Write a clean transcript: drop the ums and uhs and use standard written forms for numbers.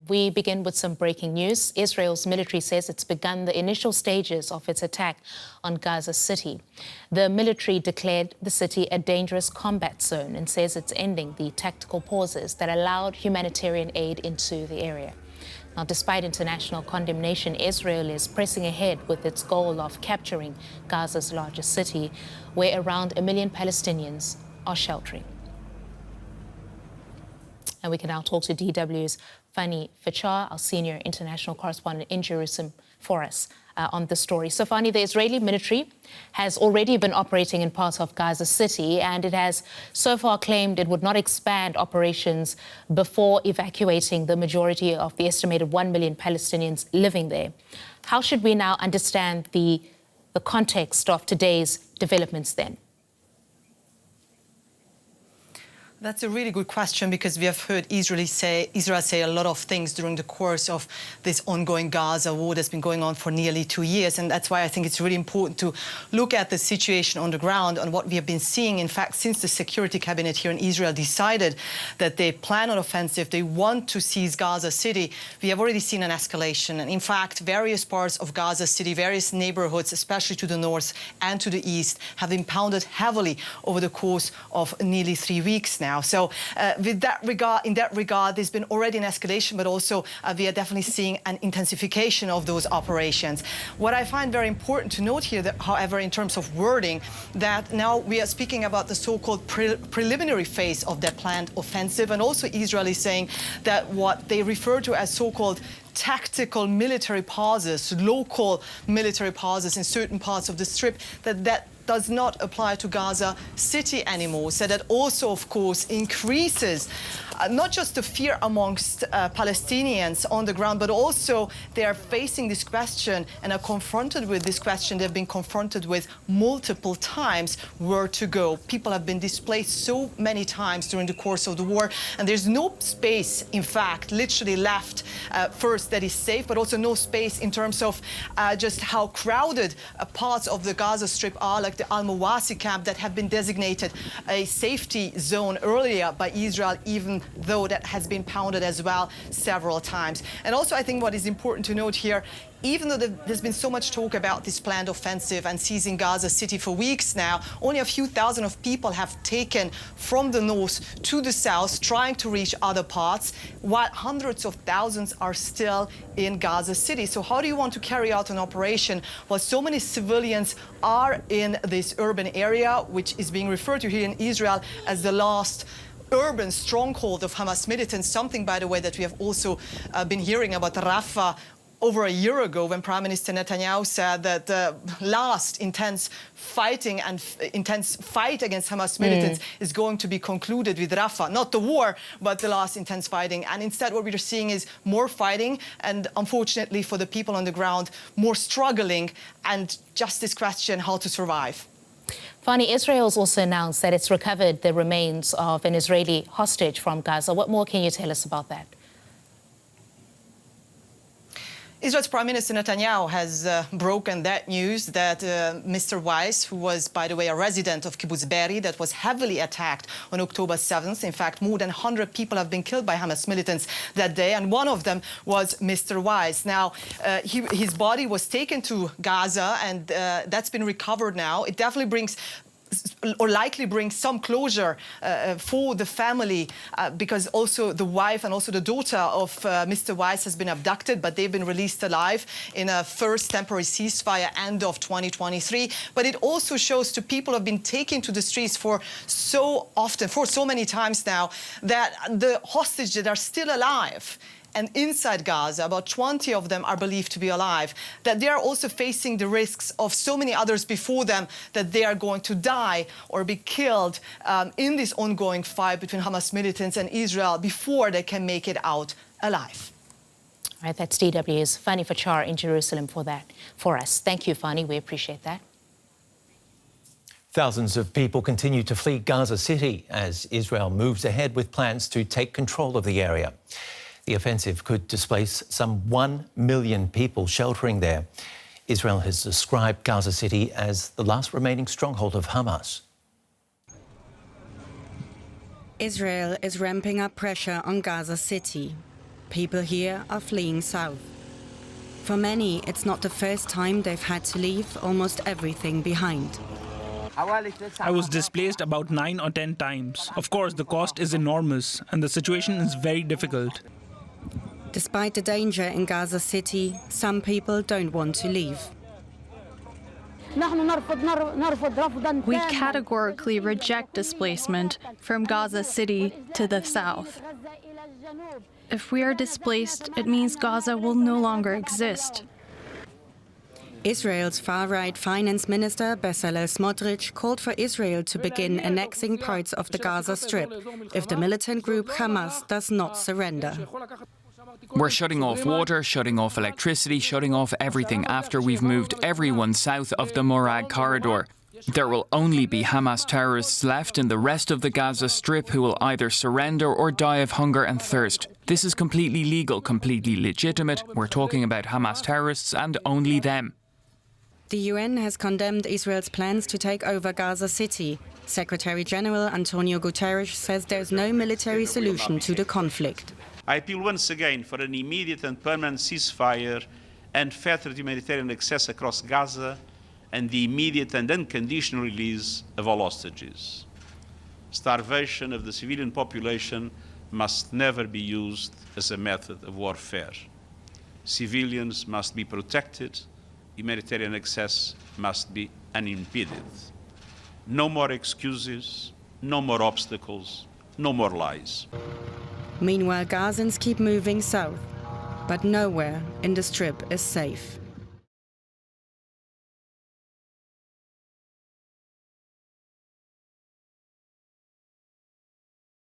We begin with some breaking news. Israel's military says it's begun the initial stages of its attack on Gaza City. The military declared the city a dangerous combat zone and says it's ending the tactical pauses that allowed humanitarian aid into the area. Now, despite international condemnation, Israel is pressing ahead with its goal of capturing Gaza's largest city, where around 1 million Palestinians are sheltering. And we can now talk to DW's Fanny, our senior international correspondent in Jerusalem, for us on the story. So, Fanny, the Israeli military has already been operating in parts of Gaza City, and it has so far claimed it would not expand operations before evacuating the majority of the estimated 1 million Palestinians living there. How should we now understand the context of today's developments then? That's a really good question, because we have heard Israel say a lot of things during the course of this ongoing Gaza war that's been going on for nearly 2 years. And that's why I think it's really important to look at the situation on the ground and what we have been seeing. In fact, since the Security Cabinet here in Israel decided that they plan an offensive, they want to seize Gaza City, we have already seen an escalation. And in fact, various parts of Gaza City, various neighborhoods, especially to the north and to the east, have been pounded heavily over the course of nearly 3 weeks now. So in that regard, there's been already an escalation, but also we are definitely seeing an intensification of those operations. What I find very important to note here, however, in terms of wording, that now we are speaking about the so-called preliminary phase of that planned offensive, and also Israel is saying that what they refer to as so-called tactical military pauses, local military pauses in certain parts of the Strip, that does not apply to Gaza City anymore. So that also, of course, increases not just the fear amongst Palestinians on the ground, but also they are facing this question and are confronted with this question. They've been confronted with multiple times where to go. People have been displaced so many times during the course of the war, and there's no space, in fact, literally left, first, that is safe, but also no space in terms of just how crowded parts of the Gaza Strip are, like the Al-Mawasi camp that have been designated a safety zone earlier by Israel, even though that has been pounded as well several times. And also, I think what is important to note here, even though there's been so much talk about this planned offensive and seizing Gaza City for weeks now, only a few thousand of people have taken from the north to the south, trying to reach other parts, while hundreds of thousands are still in Gaza City. So how do you want to carry out an operation while so many civilians are in this urban area, which is being referred to here in Israel as the last urban stronghold of Hamas militants, something, by the way, that we have also been hearing about Rafah over a year ago, when Prime Minister Netanyahu said that the last intense fight against Hamas militants is going to be concluded with Rafah. Not the war, but the last intense fighting. And instead, what we're seeing is more fighting, and unfortunately for the people on the ground, more struggling, and just this question, how to survive. Fanny, Israel's also announced that it's recovered the remains of an Israeli hostage from Gaza. What more can you tell us about that? Israel's Prime Minister Netanyahu has broken that news that Mr. Weiss, who was, by the way, a resident of Kibbutz Be'eri that was heavily attacked on October 7th. In fact, more than 100 people have been killed by Hamas militants that day, and one of them was Mr. Weiss. Now, his body was taken to Gaza, and that's been recovered now. It definitely brings, or likely brings, some closure for the family, because also the wife and also the daughter of Mr. Weiss has been abducted, but they've been released alive in a first temporary ceasefire end of 2023. But it also shows to people who have been taken to the streets for so often, for so many times now, that the hostages that are still alive and inside Gaza, about 20 of them are believed to be alive, that they are also facing the risks of so many others before them, that they are going to die or be killed in this ongoing fight between Hamas militants and Israel before they can make it out alive. All right, that's DW's Fanny Facsar in Jerusalem for us. Thank you, Fanny. We appreciate that. Thousands of people continue to flee Gaza City as Israel moves ahead with plans to take control of the area. The offensive could displace some 1 million people sheltering there. Israel has described Gaza City as the last remaining stronghold of Hamas. Israel is ramping up pressure on Gaza City. People here are fleeing south. For many, it's not the first time they've had to leave almost everything behind. I was displaced about 9 or 10 times. Of course, the cost is enormous and the situation is very difficult. Despite the danger in Gaza City, some people don't want to leave. We categorically reject displacement from Gaza City to the south. If we are displaced, it means Gaza will no longer exist. Israel's far-right finance minister Bezalel Smotrich called for Israel to begin annexing parts of the Gaza Strip if the militant group Hamas does not surrender. We're shutting off water, shutting off electricity, shutting off everything after we've moved everyone south of the Morag corridor. There will only be Hamas terrorists left in the rest of the Gaza Strip who will either surrender or die of hunger and thirst. This is completely legal, completely legitimate. We're talking about Hamas terrorists and only them. The UN has condemned Israel's plans to take over Gaza City. Secretary General Antonio Guterres says there's no military solution to the conflict. I appeal once again for an immediate and permanent ceasefire and further humanitarian access across Gaza and the immediate and unconditional release of all hostages. Starvation of the civilian population must never be used as a method of warfare. Civilians must be protected. Humanitarian access must be unimpeded. No more excuses, no more obstacles, no more lies. Meanwhile, Gazans keep moving south, but nowhere in the Strip is safe.